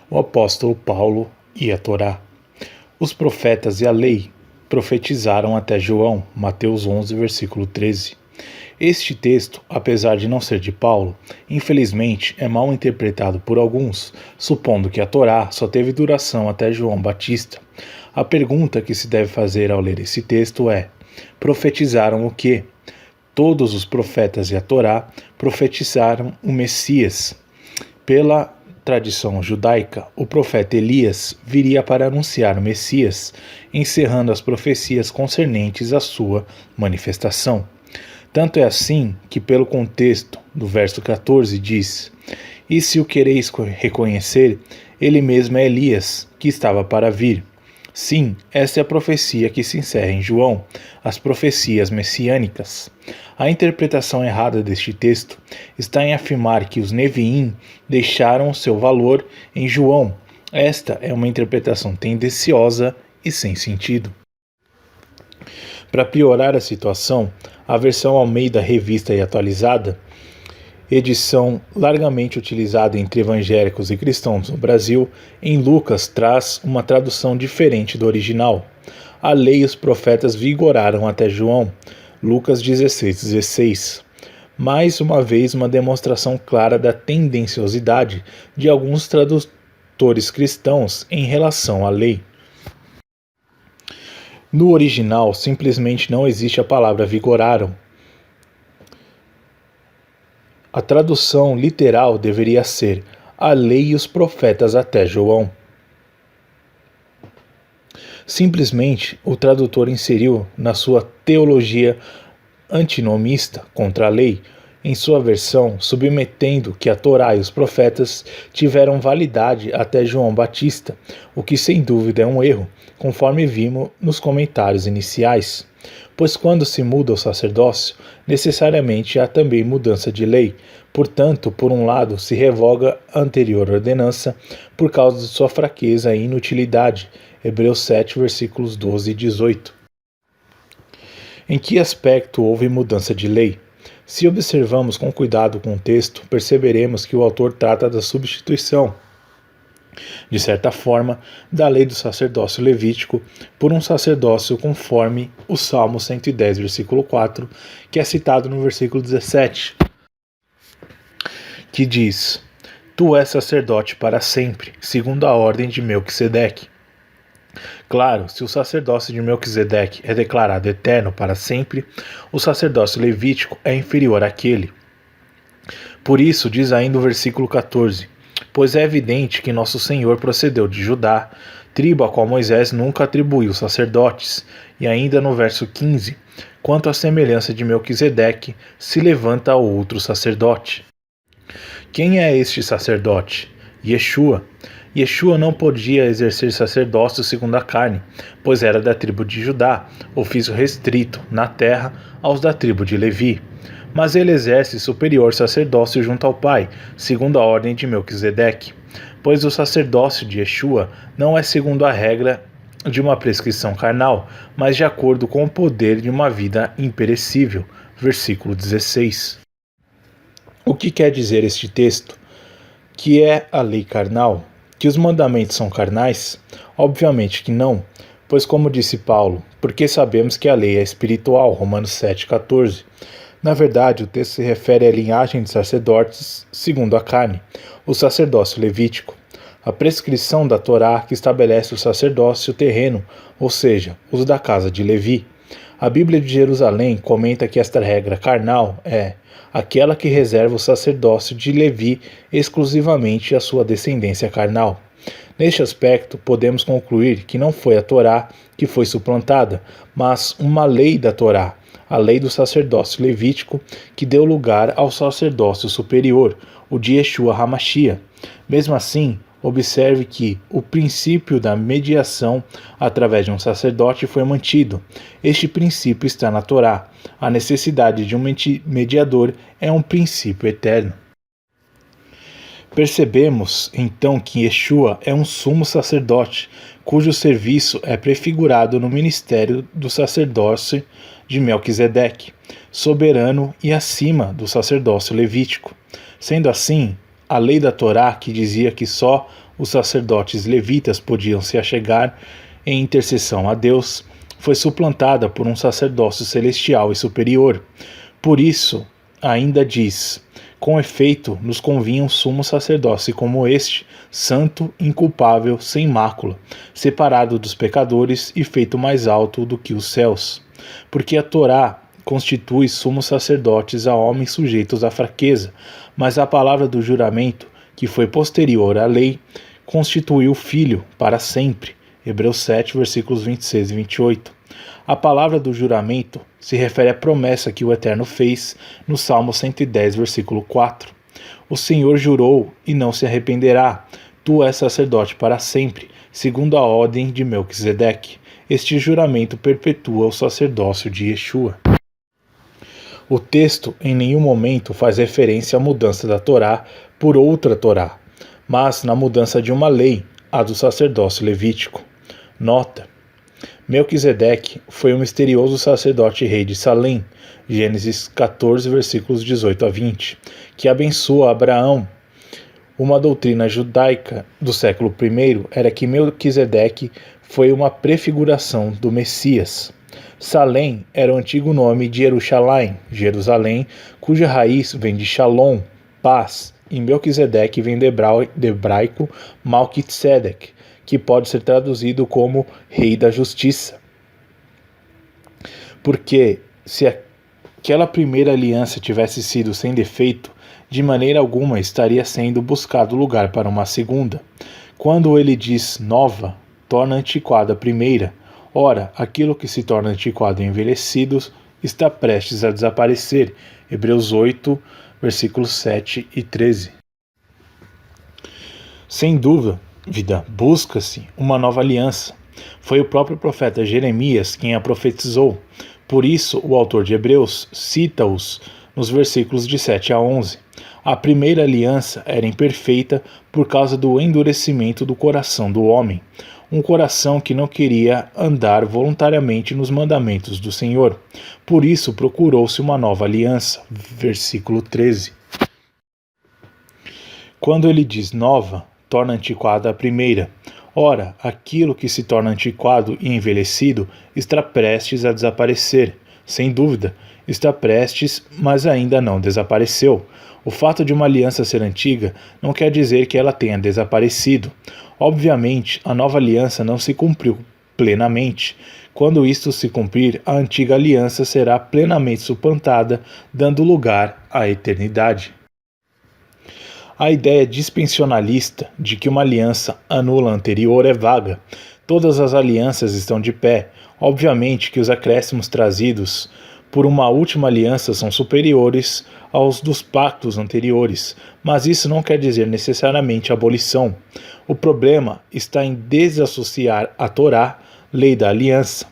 o apóstolo Paulo e a Torá. Os profetas e a lei profetizaram até João, Mateus 11, versículo 13. Este texto, apesar de não ser de Paulo, infelizmente é mal interpretado por alguns, supondo que a Torá só teve duração até João Batista. A pergunta que se deve fazer ao ler esse texto é: profetizaram o quê? Todos os profetas e a Torá profetizaram o Messias. Pela tradição judaica, o profeta Elias viria para anunciar o Messias, encerrando as profecias concernentes à sua manifestação. Tanto é assim que, pelo contexto do verso 14, diz: E se o quereis reconhecer, ele mesmo é Elias, que estava para vir. Sim, esta é a profecia que se encerra em João, as profecias messiânicas. A interpretação errada deste texto está em afirmar que os Neviim deixaram seu valor em João. Esta é uma interpretação tendenciosa e sem sentido. Para piorar a situação, a versão Almeida Revista e Atualizada, edição largamente utilizada entre evangélicos e cristãos no Brasil, em Lucas traz uma tradução diferente do original. A lei e os profetas vigoraram até João, Lucas 16:16. Mais uma vez, uma demonstração clara da tendenciosidade de alguns tradutores cristãos em relação à lei. No original, simplesmente não existe a palavra vigoraram. A tradução literal deveria ser a lei e os profetas até João. Simplesmente, o tradutor inseriu na sua teologia antinomista contra a lei, em sua versão, submetendo que a Torá e os profetas tiveram validade até João Batista, o que sem dúvida é um erro, conforme vimos nos comentários iniciais. Pois quando se muda o sacerdócio, necessariamente há também mudança de lei. Portanto, por um lado, se revoga a anterior ordenança por causa de sua fraqueza e inutilidade. Hebreus 7, versículos 12 e 18. Em que aspecto houve mudança de lei? Se observamos com cuidado com o texto, perceberemos que o autor trata da substituição, de certa forma, da lei do sacerdócio levítico por um sacerdócio conforme o Salmo 110, versículo 4, que é citado no versículo 17, que diz: Tu és sacerdote para sempre, segundo a ordem de Melquisedeque. Claro, se o sacerdócio de Melquisedeque é declarado eterno para sempre, o sacerdócio levítico é inferior àquele. Por isso, diz ainda o versículo 14, pois é evidente que nosso Senhor procedeu de Judá, tribo a qual Moisés nunca atribuiu sacerdotes, e ainda no verso 15, quanto à semelhança de Melquisedeque, se levanta outro sacerdote. Quem é este sacerdote? Yeshua. Yeshua não podia exercer sacerdócio segundo a carne, pois era da tribo de Judá, ofício restrito, na terra, aos da tribo de Levi. Mas ele exerce superior sacerdócio junto ao Pai, segundo a ordem de Melquisedeque, pois o sacerdócio de Yeshua não é segundo a regra de uma prescrição carnal, mas de acordo com o poder de uma vida imperecível. Versículo 16. O que quer dizer este texto? Que é a lei carnal? Que os mandamentos são carnais? Obviamente que não, pois como disse Paulo, porque sabemos que a lei é espiritual, Romanos 7,14. Na verdade, o texto se refere à linhagem de sacerdotes segundo a carne, o sacerdócio levítico, a prescrição da Torá que estabelece o sacerdócio terreno, ou seja, os da casa de Levi. A Bíblia de Jerusalém comenta que esta regra carnal é aquela que reserva o sacerdócio de Levi exclusivamente à sua descendência carnal. Neste aspecto, podemos concluir que não foi a Torá que foi suplantada, mas uma lei da Torá, a lei do sacerdócio levítico, que deu lugar ao sacerdócio superior, o de Yeshua HaMashiach. Mesmo assim, observe que o princípio da mediação através de um sacerdote foi mantido. Este princípio está na Torá. A necessidade de um mediador é um princípio eterno. Percebemos, então, que Yeshua é um sumo sacerdote, cujo serviço é prefigurado no ministério do sacerdócio de Melquisedeque, soberano e acima do sacerdócio levítico. Sendo assim, a lei da Torá, que dizia que só os sacerdotes levitas podiam se achegar em intercessão a Deus, foi suplantada por um sacerdócio celestial e superior. Por isso, ainda diz: com efeito, nos convinha um sumo sacerdócio como este, santo, inculpável, sem mácula, separado dos pecadores e feito mais alto do que os céus. Porque a Torá constitui sumos sacerdotes a homens sujeitos à fraqueza, mas a palavra do juramento, que foi posterior à lei, constituiu o Filho para sempre. Hebreus 7, versículos 26 e 28. A palavra do juramento se refere à promessa que o Eterno fez no Salmo 110, versículo 4. O Senhor jurou e não se arrependerá. Tu és sacerdote para sempre, segundo a ordem de Melquisedeque. Este juramento perpetua o sacerdócio de Yeshua. O texto em nenhum momento faz referência à mudança da Torá por outra Torá, mas na mudança de uma lei, a do sacerdócio levítico. Nota: Melquisedeque foi um misterioso sacerdote rei de Salém, Gênesis 14, versículos 18 a 20, que abençoa Abraão. Uma doutrina judaica do século I era que Melquisedeque foi uma prefiguração do Messias. Salém era o antigo nome de Jerusalém, cuja raiz vem de Shalom, paz, e Melquisedeque vem do hebraico Malquitzedek, que pode ser traduzido como Rei da Justiça. Porque se aquela primeira aliança tivesse sido sem defeito, de maneira alguma estaria sendo buscado lugar para uma segunda. Quando ele diz nova, torna antiquada a primeira. Ora, aquilo que se torna antiquado e envelhecido está prestes a desaparecer. Hebreus 8, versículos 7 e 13. Sem dúvida, busca-se uma nova aliança. Foi o próprio profeta Jeremias quem a profetizou. Por isso, o autor de Hebreus cita-os nos versículos de 7 a 11. A primeira aliança era imperfeita por causa do endurecimento do coração do homem, um coração que não queria andar voluntariamente nos mandamentos do Senhor. Por isso procurou-se uma nova aliança. Versículo 13. Quando ele diz nova, torna antiquada a primeira. Ora, aquilo que se torna antiquado e envelhecido está prestes a desaparecer. Sem dúvida, está prestes, mas ainda não desapareceu. O fato de uma aliança ser antiga não quer dizer que ela tenha desaparecido. Obviamente, a nova aliança não se cumpriu plenamente. Quando isto se cumprir, a antiga aliança será plenamente suplantada, dando lugar à eternidade. A ideia dispensionalista de que uma aliança anula a anterior é vaga. Todas as alianças estão de pé. Obviamente que os acréscimos trazidos por uma última aliança são superiores aos dos pactos anteriores, mas isso não quer dizer necessariamente abolição. O problema está em desassociar a Torá, lei da aliança.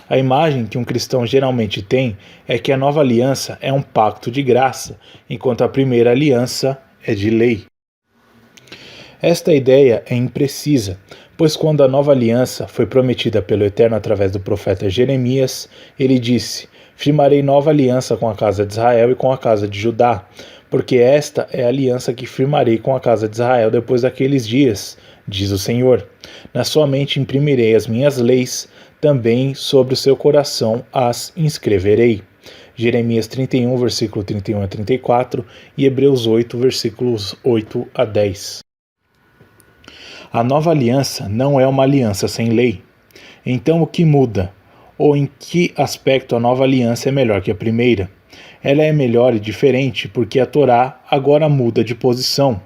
A imagem que um cristão geralmente tem é que a nova aliança é um pacto de graça, enquanto a primeira aliança é de lei. Esta ideia é imprecisa, pois quando a nova aliança foi prometida pelo Eterno através do profeta Jeremias, ele disse: firmarei nova aliança com a casa de Israel e com a casa de Judá, porque esta é a aliança que firmarei com a casa de Israel depois daqueles dias, diz o Senhor. Na sua mente imprimirei as minhas leis, também sobre o seu coração as inscreverei. Jeremias 31, versículo 31 a 34 e Hebreus 8, versículos 8 a 10. A nova aliança não é uma aliança sem lei. Então o que muda? Ou em que aspecto a nova aliança é melhor que a primeira? Ela é melhor e diferente porque a Torá agora muda de posição.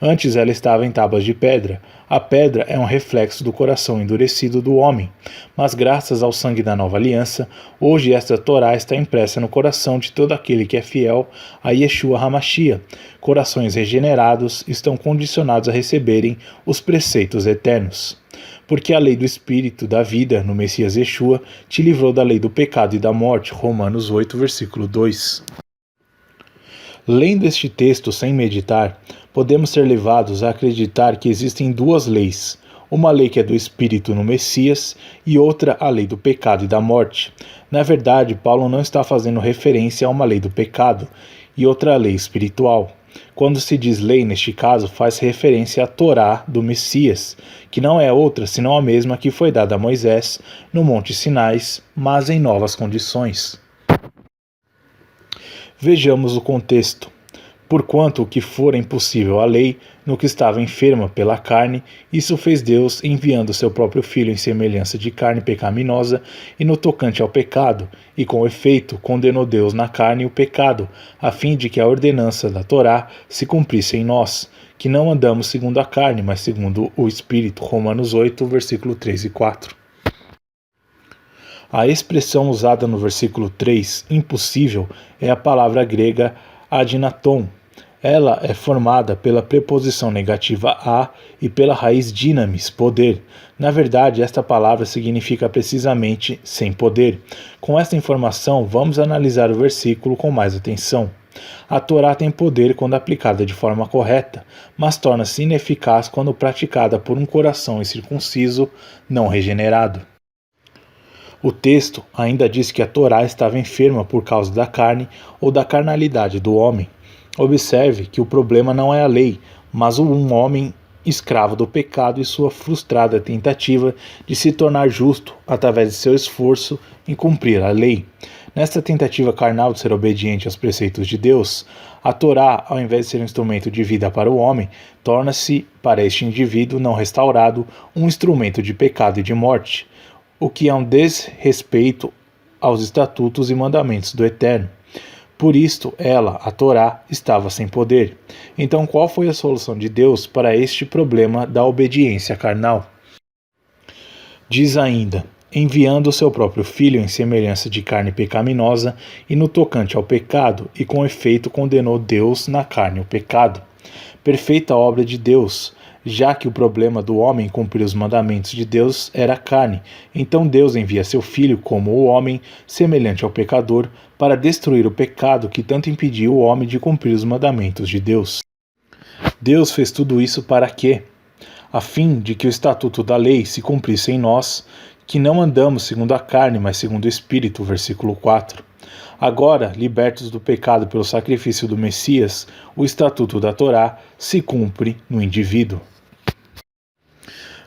Antes ela estava em tábuas de pedra. A pedra é um reflexo do coração endurecido do homem. Mas graças ao sangue da nova aliança, hoje esta Torá está impressa no coração de todo aquele que é fiel a Yeshua HaMashiach. Corações regenerados estão condicionados a receberem os preceitos eternos. Porque a lei do Espírito da vida no Messias Yeshua te livrou da lei do pecado e da morte. Romanos 8, versículo 2. Lendo este texto sem meditar, podemos ser levados a acreditar que existem duas leis, uma lei que é do Espírito no Messias e outra a lei do pecado e da morte. Na verdade, Paulo não está fazendo referência a uma lei do pecado e outra lei espiritual. Quando se diz lei neste caso, faz referência à Torá do Messias, que não é outra senão a mesma que foi dada a Moisés no Monte Sinais, mas em novas condições. Vejamos o contexto. Porquanto o que fora impossível à lei, no que estava enferma pela carne, isso fez Deus, enviando seu próprio Filho em semelhança de carne pecaminosa, e no tocante ao pecado, e com efeito condenou Deus na carne o pecado, a fim de que a ordenança da Torá se cumprisse em nós, que não andamos segundo a carne, mas segundo o Espírito. Romanos 8, versículo 3 e 4. A expressão usada no versículo 3, impossível, é a palavra grega adinaton. Ela é formada pela preposição negativa a e pela raiz dynamis, poder. Na verdade, esta palavra significa precisamente sem poder. Com esta informação, vamos analisar o versículo com mais atenção. A Torá tem poder quando aplicada de forma correta, mas torna-se ineficaz quando praticada por um coração incircunciso, não regenerado. O texto ainda diz que a Torá estava enferma por causa da carne ou da carnalidade do homem. Observe que o problema não é a lei, mas um homem escravo do pecado e sua frustrada tentativa de se tornar justo através de seu esforço em cumprir a lei. Nesta tentativa carnal de ser obediente aos preceitos de Deus, a Torá, ao invés de ser um instrumento de vida para o homem, torna-se, para este indivíduo não restaurado, um instrumento de pecado e de morte, o que é um desrespeito aos estatutos e mandamentos do Eterno. Por isto, ela, a Torá, estava sem poder. Então, qual foi a solução de Deus para este problema da obediência carnal? Diz ainda: enviando o seu próprio Filho em semelhança de carne pecaminosa, e no tocante ao pecado, e com efeito condenou Deus na carne o pecado. Perfeita obra de Deus, já que o problema do homem cumprir os mandamentos de Deus era a carne. Então Deus envia seu Filho como o homem, semelhante ao pecador, para destruir o pecado que tanto impediu o homem de cumprir os mandamentos de Deus. Deus fez tudo isso para quê? A fim de que o estatuto da lei se cumprisse em nós, que não andamos segundo a carne, mas segundo o Espírito, versículo 4. Agora, libertos do pecado pelo sacrifício do Messias, o estatuto da Torá se cumpre no indivíduo.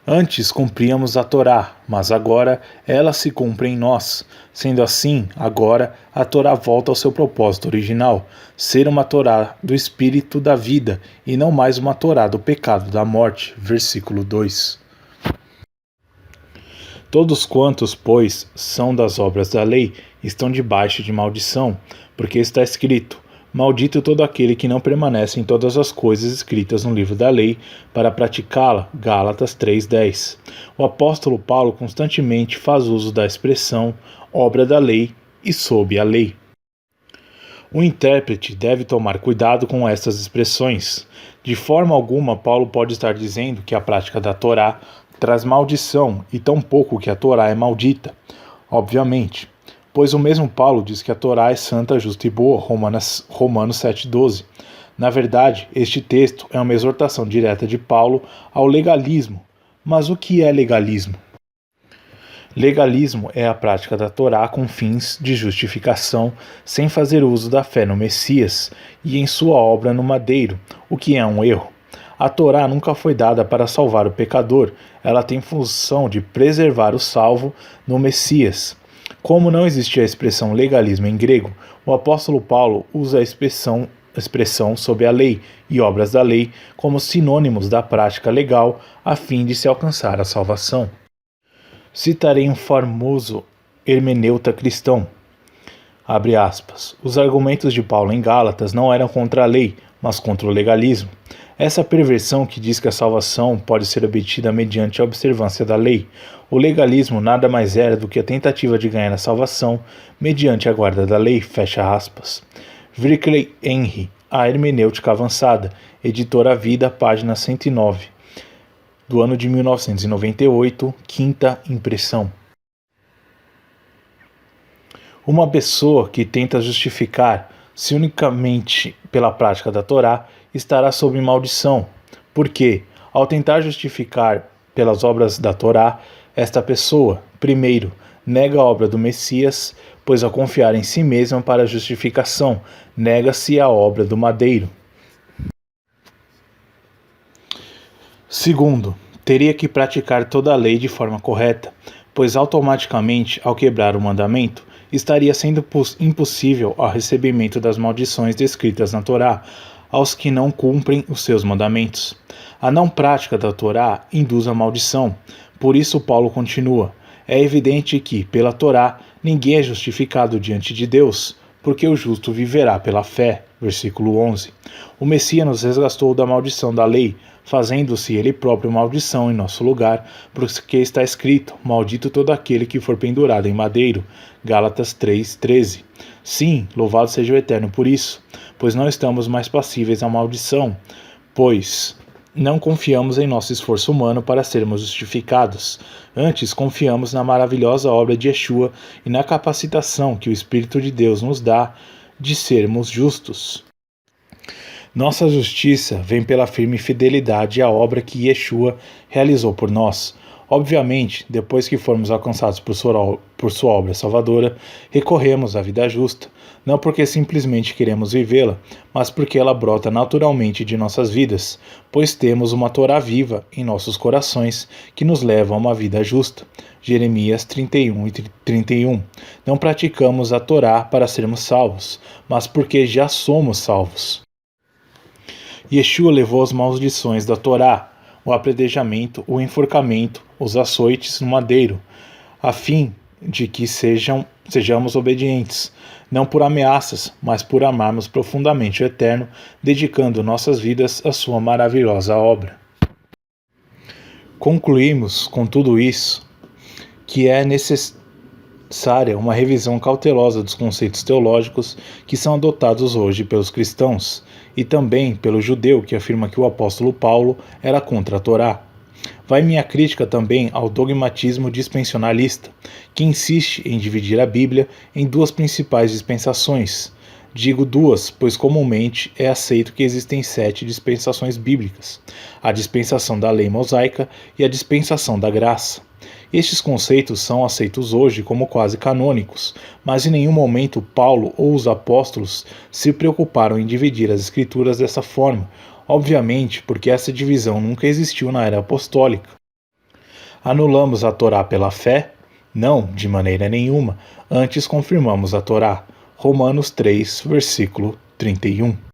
Antes cumpríamos a Torá, mas agora ela se cumpre em nós. Sendo assim, agora a Torá volta ao seu propósito original, ser uma Torá do Espírito da vida e não mais uma Torá do pecado da morte. Versículo 2. Todos quantos, pois, são das obras da lei, estão debaixo de maldição, porque está escrito: maldito todo aquele que não permanece em todas as coisas escritas no livro da lei para praticá-la. Gálatas 3:10. O apóstolo Paulo constantemente faz uso da expressão obra da lei e sob a lei. O intérprete deve tomar cuidado com estas expressões. De forma alguma, Paulo pode estar dizendo que a prática da Torá traz maldição e tampouco que a Torá é maldita. Obviamente, pois o mesmo Paulo diz que a Torá é santa, justa e boa, Romanos 7,12. Na verdade, este texto é uma exortação direta de Paulo ao legalismo. Mas o que é legalismo? Legalismo é a prática da Torá com fins de justificação, sem fazer uso da fé no Messias e em sua obra no madeiro, o que é um erro. A Torá nunca foi dada para salvar o pecador, ela tem função de preservar o salvo no Messias. Como não existia a expressão legalismo em grego, o apóstolo Paulo usa a expressão sob a lei e obras da lei como sinônimos da prática legal a fim de se alcançar a salvação. Citarei um famoso hermeneuta cristão. Abre aspas. Os argumentos de Paulo em Gálatas não eram contra a lei, mas contra o legalismo. Essa perversão que diz que a salvação pode ser obtida mediante a observância da lei. O legalismo nada mais era do que a tentativa de ganhar a salvação mediante a guarda da lei, fecha aspas. Virkle Henry, A Hermenêutica Avançada, editora Vida, página 109, do ano de 1998, quinta impressão. Uma pessoa que tenta justificar-se unicamente pela prática da Torá estará sob maldição, porque, ao tentar justificar pelas obras da Torá, esta pessoa, primeiro, nega a obra do Messias, pois ao confiar em si mesma para a justificação, nega-se a obra do madeiro. Segundo, teria que praticar toda a lei de forma correta, pois automaticamente, ao quebrar o mandamento, estaria sendo impossível ao recebimento das maldições descritas na Torá aos que não cumprem os seus mandamentos. A não prática da Torá induz a maldição. Por isso Paulo continua: é evidente que, pela Torá, ninguém é justificado diante de Deus, porque o justo viverá pela fé. Versículo 11. O Messias nos resgatou da maldição da lei, fazendo-se ele próprio maldição em nosso lugar, porque está escrito: maldito todo aquele que for pendurado em madeiro. Gálatas 3:13. Sim, louvado seja o Eterno por isso, pois não estamos mais passíveis à maldição, pois não confiamos em nosso esforço humano para sermos justificados. Antes, confiamos na maravilhosa obra de Yeshua e na capacitação que o Espírito de Deus nos dá de sermos justos. Nossa justiça vem pela firme fidelidade à obra que Yeshua realizou por nós. Obviamente, depois que formos alcançados por sua obra salvadora, recorremos à vida justa, não porque simplesmente queremos vivê-la, mas porque ela brota naturalmente de nossas vidas, pois temos uma Torá viva em nossos corações que nos leva a uma vida justa. Jeremias 31:31. Não praticamos a Torá para sermos salvos, mas porque já somos salvos. Yeshua levou as maldições da Torá, o apedrejamento, o enforcamento, os açoites no madeiro, a fim de que sejamos obedientes, não por ameaças, mas por amarmos profundamente o Eterno, dedicando nossas vidas à sua maravilhosa obra. Concluímos com tudo isso que é necessária uma revisão cautelosa dos conceitos teológicos que são adotados hoje pelos cristãos e também pelo judeu que afirma que o apóstolo Paulo era contra a Torá. Vai minha crítica também ao dogmatismo dispensionalista, que insiste em dividir a Bíblia em duas principais dispensações. Digo duas, pois comumente é aceito que existem 7 dispensações bíblicas: a dispensação da lei mosaica e a dispensação da graça. Estes conceitos são aceitos hoje como quase canônicos, mas em nenhum momento Paulo ou os apóstolos se preocuparam em dividir as escrituras dessa forma, obviamente porque essa divisão nunca existiu na era apostólica. Anulamos a Torá pela fé? Não, de maneira nenhuma. Antes confirmamos a Torá. Romanos 3, versículo 31.